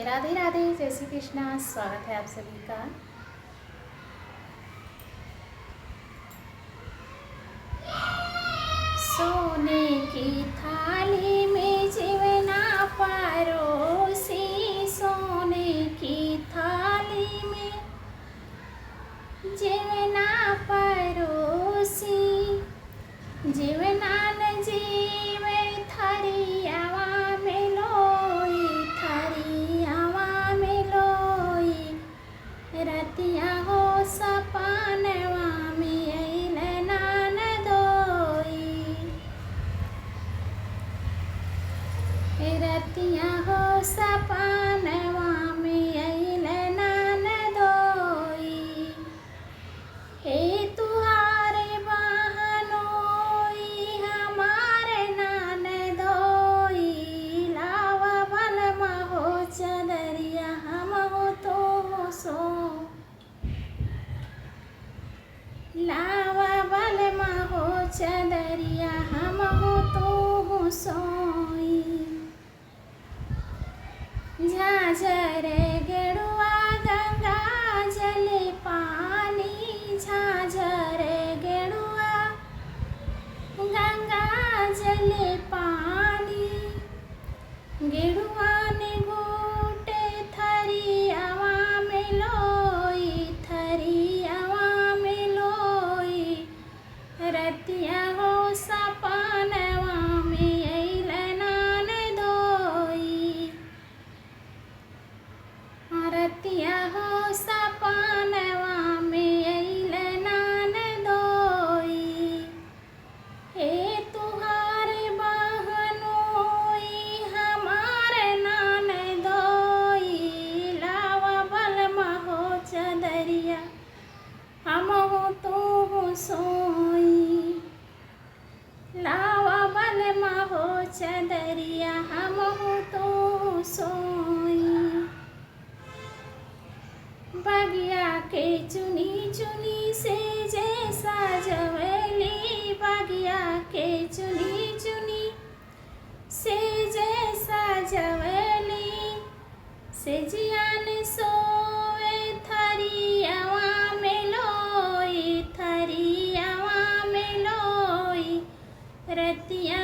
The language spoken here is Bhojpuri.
राधे राधे, जय श्री कृष्णा। स्वागत है आप सभी का। सोने की थाली में जीवना परोसी, सोने की थाली में जीवना परोसी, जीवना न जीवे थरियावा में लोई, थरियावा में लोई, रतिया हो सपनवा में अइले नान दोई, रतिया हो सपनवा में अइले नान दोई। हे तुहारे बहनोई हमारे नान दोई, लावा बलमा हो चदरिया हम हो तो हो सो, लावा बलमा हो चदरिया हम हो तो हो सोई। झाझर गेरुआ गंगा जल पानी, झाझर गेरुआ गंगा जल पानी, गेरुआ ने घूटे थरियावा में लोई, थरियावा में लोई, रतिया हो सपनवा में अइले नान दोई, रतिया हो सपनवा में अइले नान दोई। हे तुहारे बहनोई हमारे नान दोई, लावा बलमा हो चदरिया हम हो तो हो सोई, लावा बलमा हो चदरिया हम हो तो हो सोई। बगिया के चुनी चुनी से जैसा जवैली, बगिया के चुनी चुनी से जैसा जवैली, से जियान सोए थरियावा में लोई, थरियावा में लोई, रतिया